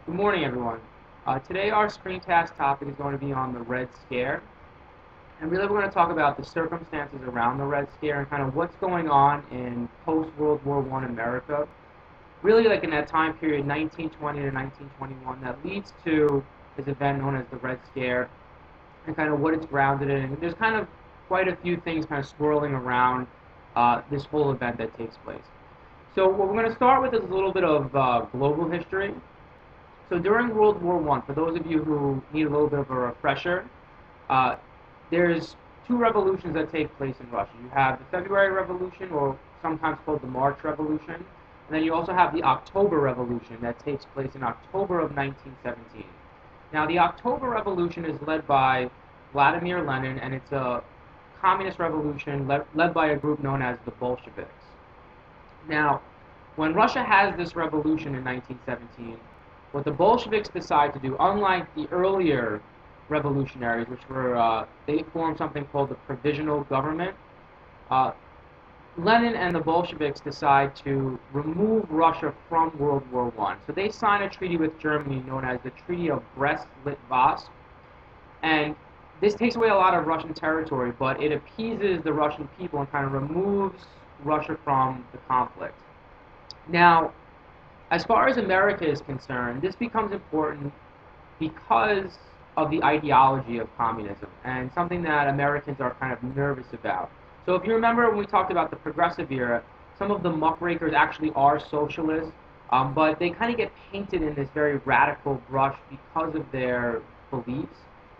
Good morning, everyone. Today our screencast topic is going to be on the Red Scare. And really we're going to talk about the circumstances around the Red Scare and kind of what's going on in post-World War I America. Really like in that time period, 1920 to 1921, that leads to this event known as the Red Scare and kind of what it's grounded in. And there's kind of quite a few things kind of swirling around this whole event that takes place. So what we're going to start with is a little bit of global history. So during World War I, for those of you who need a little bit of a refresher, uh, there's two revolutions that take place in Russia. You have the February Revolution, or sometimes called the March Revolution, and then you also have the October Revolution that takes place in October of 1917. Now, the October Revolution is led by Vladimir Lenin, and it's a communist revolution led by a group known as the Bolsheviks. Now, when Russia has this revolution in 1917, what the Bolsheviks decide to do, unlike the earlier revolutionaries, which were, they formed something called the Provisional Government, uh, Lenin and the Bolsheviks decide to remove Russia from World War I. So they sign a treaty with Germany known as the Treaty of Brest-Litovsk, and this takes away a lot of Russian territory, but it appeases the Russian people and kind of removes Russia from the conflict. Now, as far as America is concerned, this becomes important because of the ideology of communism and something that Americans are kind of nervous about. So if you remember when we talked about the progressive era, some of the muckrakers actually are socialists, but they kind of get painted in this very radical brush because of their beliefs.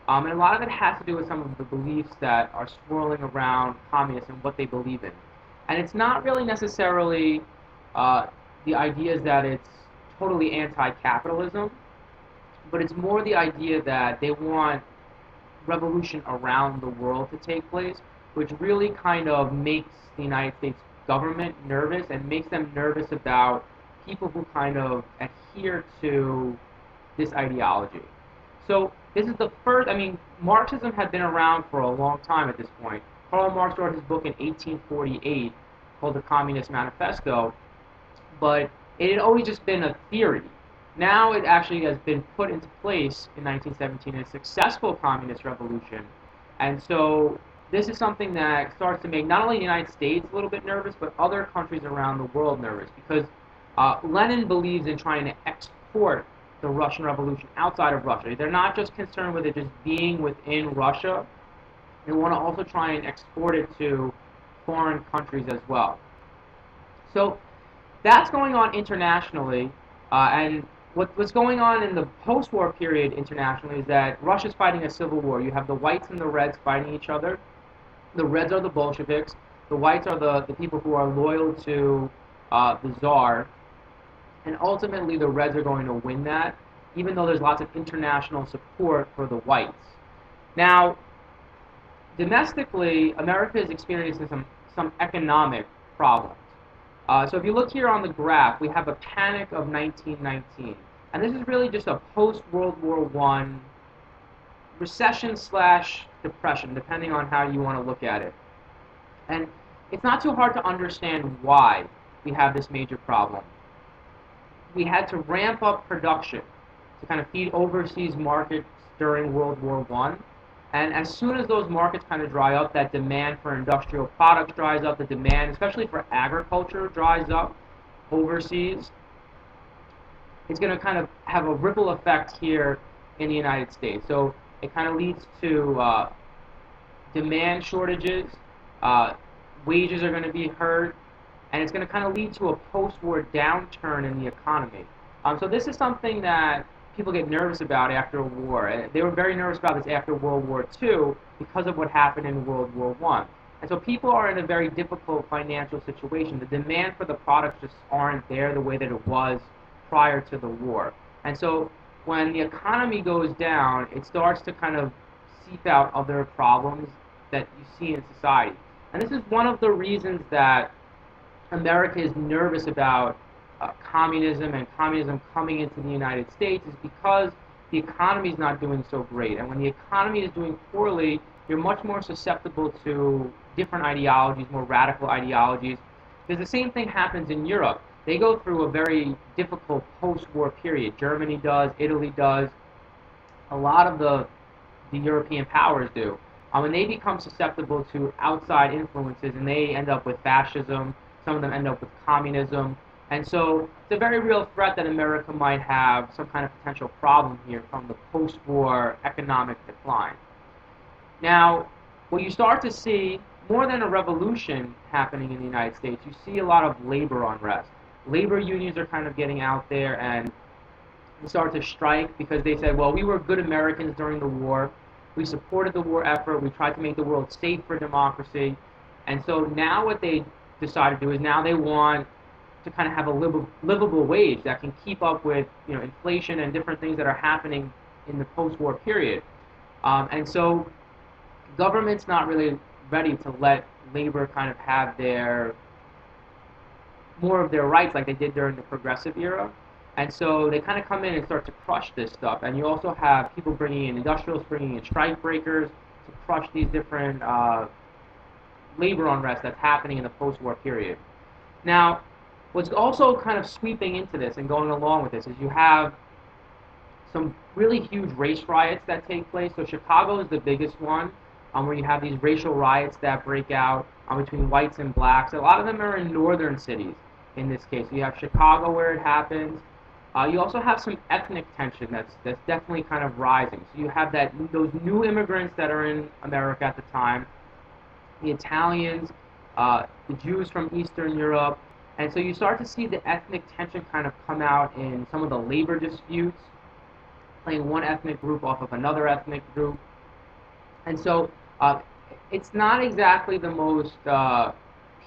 And a lot of it has to do with some of the beliefs that are swirling around communism and what they believe in. And it's not really necessarily uh, the idea is that it's totally anti-capitalism, but it's more the idea that they want revolution around the world to take place, which really kind of makes the United States government nervous and makes them nervous about people who kind of adhere to this ideology. So this is the first, I mean, Marxism had been around for a long time at this point. Karl Marx wrote his book in 1848 called The Communist Manifesto, but it had always just been a theory. Now it actually has been put into place in 1917 in a successful communist revolution. And so this is something that starts to make not only the United States a little bit nervous, but other countries around the world nervous, because Lenin believes in trying to export the Russian Revolution outside of Russia. They're not just concerned with it just being within Russia. They want to also try and export it to foreign countries as well. So that's going on internationally, and what's going on in the post-war period internationally is that Russia's fighting a civil war. You have the whites and the reds fighting each other. The reds are the Bolsheviks. The whites are the people who are loyal to the Tsar. And ultimately, the reds are going to win that, even though there's lots of international support for the whites. Now, domestically, America is experiencing some economic problems. So if you look here on the graph, we have a panic of 1919. And this is really just a post-World War I recession slash depression, depending on how you want to look at it. And it's not too hard to understand why we have this major problem. We had to ramp up production to kind of feed overseas markets during World War I. And as soon as those markets kind of dry up, that demand for industrial products dries up, the demand, especially for agriculture, dries up overseas. It's going to kind of have a ripple effect here in the United States. So it kind of leads to demand shortages, wages are going to be hurt, and it's going to kind of lead to a post-war downturn in the economy. So this is something that people get nervous about after a war. They were very nervous about this after World War II because of what happened in World War I. And so people are in a very difficult financial situation. The demand for the products just aren't there the way that it was prior to the war. And so when the economy goes down, it starts to kind of seep out other problems that you see in society. And this is one of the reasons that America is nervous about communism and communism coming into the United States is because the economy is not doing so great. And when the economy is doing poorly, you're much more susceptible to different ideologies, more radical ideologies. Because the same thing happens in Europe. they go through a very difficult post-war period. Germany does, Italy does, a lot of the European powers do. And they become susceptible to outside influences, and they end up with fascism. Some of them end up with communism. And so it's a very real threat that America might have some kind of potential problem here from the post-war economic decline. Now, what you start to see, more than a revolution happening in the United States, you see a lot of labor unrest. Labor unions are kind of getting out there and start to strike because they said, well, we were good Americans during the war. We supported the war effort. We tried to make the world safe for democracy. And so now what they decide to do is now they want to kind of have a livable wage that can keep up with inflation and different things that are happening in the post-war period. And so government's not really ready to let labor kind of have more of their rights like they did during the progressive era. And so they kind of come in and start to crush this stuff. And you also have people bringing in industrialists, bringing in strike breakers to crush these different labor unrest that's happening in the post-war period. Now, what's also kind of sweeping into this and going along with this is you have some really huge race riots that take place. So Chicago is the biggest one, where you have these racial riots that break out between whites and blacks. A lot of them are in northern cities in this case. So you have Chicago where it happens. You also have some ethnic tension that's definitely kind of rising. So you have those new immigrants that are in America at the time, the Italians, the Jews from Eastern Europe, and so you start to see the ethnic tension kind of come out in some of the labor disputes, playing one ethnic group off of another ethnic group. And so it's not exactly the most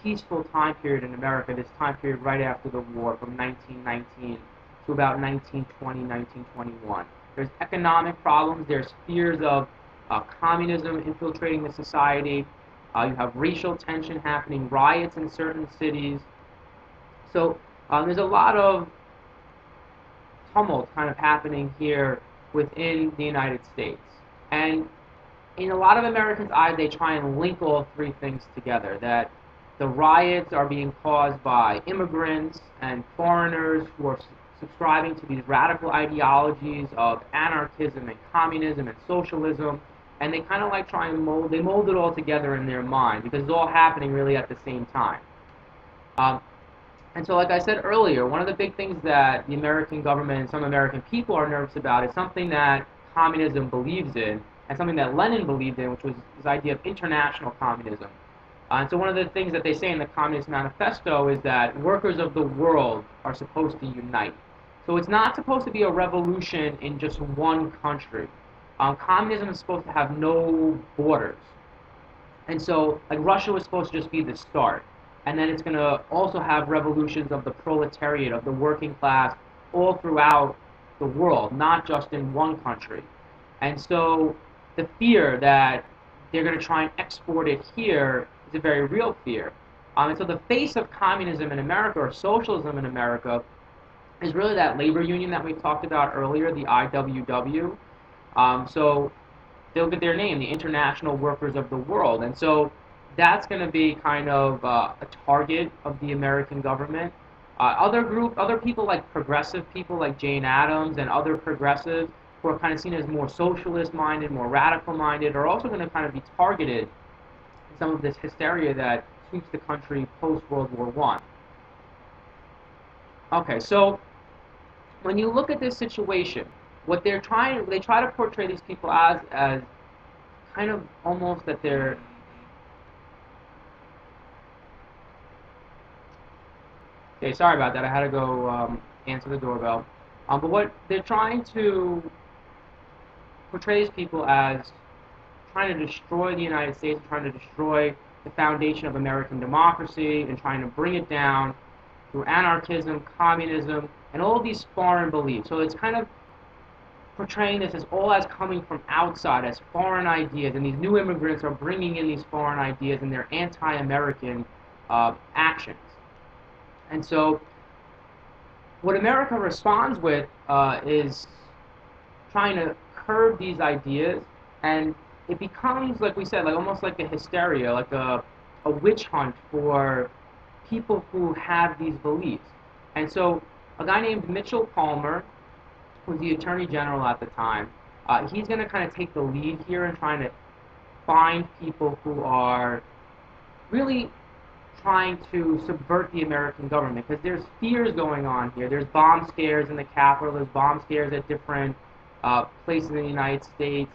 peaceful time period in America, this time period right after the war from 1919 to about 1920, 1921. There's economic problems, there's fears of communism infiltrating the society, you have racial tension happening, riots in certain cities. So there's a lot of tumult kind of happening here within the United States. And in a lot of Americans' eyes, they try and link all three things together, that the riots are being caused by immigrants and foreigners who are subscribing to these radical ideologies of anarchism and communism and socialism, and they kind of like try and mold it all together in their mind because it's all happening really at the same time. And so like I said earlier, one of the big things that the American government and some American people are nervous about is something that communism believes in and something that Lenin believed in, which was this idea of international communism. And so one of the things that they say in the Communist Manifesto is that workers of the world are supposed to unite. So it's not supposed to be a revolution in just one country. Communism is supposed to have no borders. And so, like, Russia was supposed to just be the start. And then it's going to also have revolutions of the proletariat, of the working class, all throughout the world, not just in one country. And so the fear that they're going to try and export it here is a very real fear. And so the face of communism in America, or socialism in America, is really that labor union that we talked about earlier, the IWW. So they look at their name, the International Workers of the World. And so that's going to be kind of a target of the American government. Other people like progressive people like Jane Addams and other progressives who are kind of seen as more socialist-minded, more radical-minded, are also going to kind of be targeted in some of this hysteria that sweeps the country post-World War I. Okay, so when you look at this situation, what they try to portray these people as kind of almost that they're okay, sorry about that. I had to go answer the doorbell. But what they're trying to portray these people as trying to destroy the United States, trying to destroy the foundation of American democracy, and trying to bring it down through anarchism, communism, and all of these foreign beliefs. So it's kind of portraying this as all as coming from outside, as foreign ideas, and these new immigrants are bringing in these foreign ideas and their anti-American actions. And so what America responds with is trying to curb these ideas, and it becomes, like we said, like almost like a hysteria, like a witch hunt for people who have these beliefs. And so a guy named Mitchell Palmer, who was the Attorney General at the time, he's going to kind of take the lead here in trying to find people who are really trying to subvert the American government, because there's fears going on here. There's bomb scares in the Capitol. There's bomb scares at different places in the United States.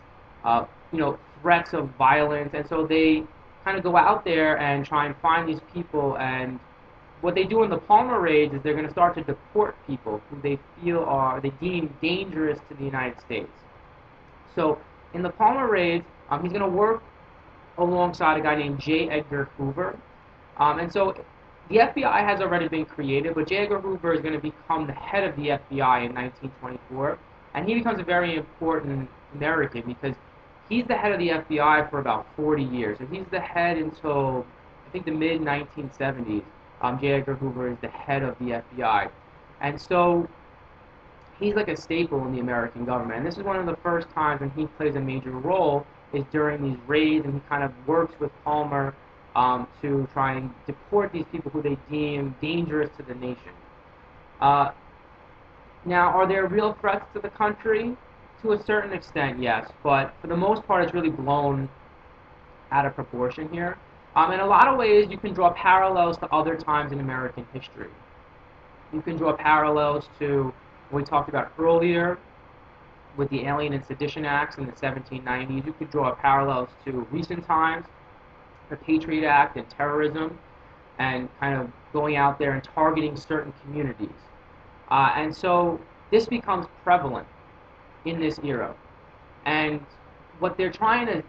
Threats of violence, and so they kind of go out there and try and find these people. And what they do in the Palmer raids is they're going to start to deport people who they deem dangerous to the United States. So in the Palmer raids, he's going to work alongside a guy named J. Edgar Hoover. And so the FBI has already been created, but J. Edgar Hoover is going to become the head of the FBI in 1924, and he becomes a very important American because he's the head of the FBI for about 40 years. So he's the head until, I think, the mid-1970s. J. Edgar Hoover is the head of the FBI. And so he's like a staple in the American government. And this is one of the first times when he plays a major role is during these raids, and he kind of works with Palmer to try and deport these people who they deem dangerous to the nation. Now, are there real threats to the country? To a certain extent, yes, but for the most part, it's really blown out of proportion here. In a lot of ways, you can draw parallels to other times in American history. You can draw parallels to what we talked about earlier with the Alien and Sedition Acts in the 1790s. You could draw parallels to recent times, the Patriot Act and terrorism, and kind of going out there and targeting certain communities. And so this becomes prevalent in this era. And what they're trying to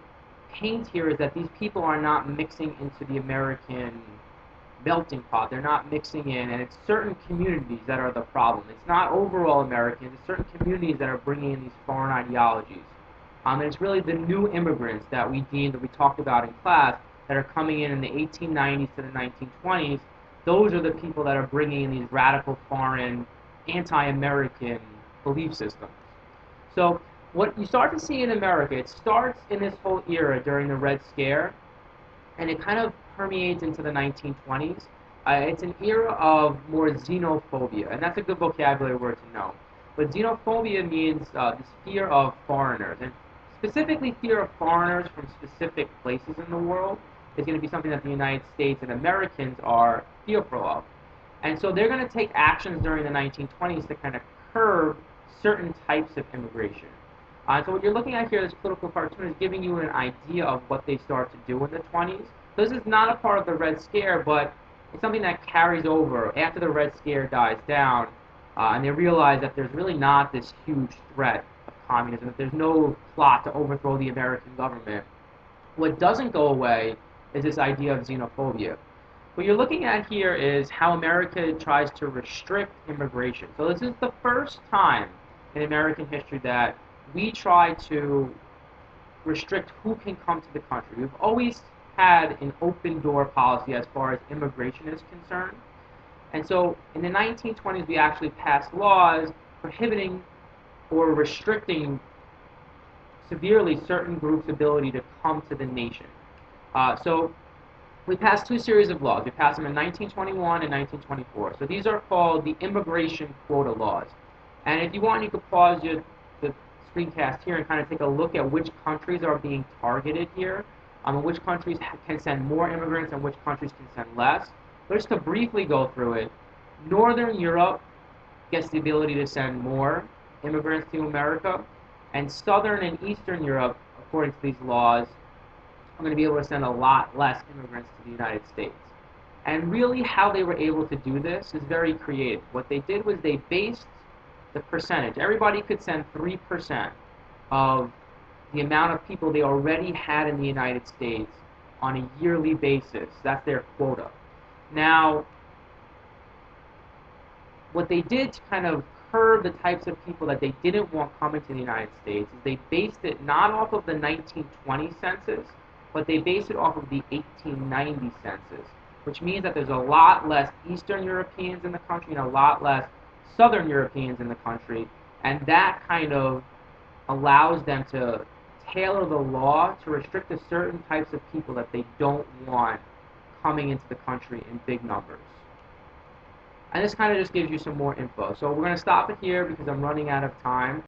paint here is that these people are not mixing into the American melting pot. They're not mixing in, and it's certain communities that are the problem. It's not overall Americans. It's certain communities that are bringing in these foreign ideologies. And it's really the new immigrants that we talked about in class that are coming in the 1890s to the 1920s. Those are the people that are bringing in these radical foreign anti-American belief systems. So what you start to see in America, it starts in this whole era during the Red Scare, and it kind of permeates into the 1920s. It's an era of more xenophobia, and that's a good vocabulary word to know. But xenophobia means this fear of foreigners, and specifically fear of foreigners from specific places in the world is going to be something that the United States and Americans are fearful of. And so they're going to take actions during the 1920s to kind of curb certain types of immigration. So what you're looking at here, this political cartoon, is giving you an idea of what they start to do in the 20s. So this is not a part of the Red Scare, but it's something that carries over after the Red Scare dies down, and they realize that there's really not this huge threat of communism, that there's no plot to overthrow the American government. What doesn't go away is this idea of xenophobia. What you're looking at here is how America tries to restrict immigration. So this is the first time in American history that we try to restrict who can come to the country. We've always had an open door policy as far as immigration is concerned. And so in the 1920s, we actually passed laws prohibiting or restricting severely certain groups' ability to come to the nation. So we passed two series of laws. We passed them in 1921 and 1924. So these are called the immigration quota laws. And if you want, you could pause the screencast here and kind of take a look at which countries are being targeted here, and which countries can send more immigrants and which countries can send less. But just to briefly go through it, Northern Europe gets the ability to send more immigrants to America, and Southern and Eastern Europe, according to these laws, are going to be able to send a lot less immigrants to the United States. And really how they were able to do this is very creative. What they did was they based the percentage. Everybody could send 3% of the amount of people they already had in the United States on a yearly basis. That's their quota. Now, what they did to kind of curb the types of people that they didn't want coming to the United States is they based it not off of the 1920 census, but they based it off of the 1890 census, which means that there's a lot less Eastern Europeans in the country and a lot less Southern Europeans in the country, and that kind of allows them to tailor the law to restrict to certain types of people that they don't want coming into the country in big numbers. And this kind of just gives you some more info. So we're going to stop it here because I'm running out of time.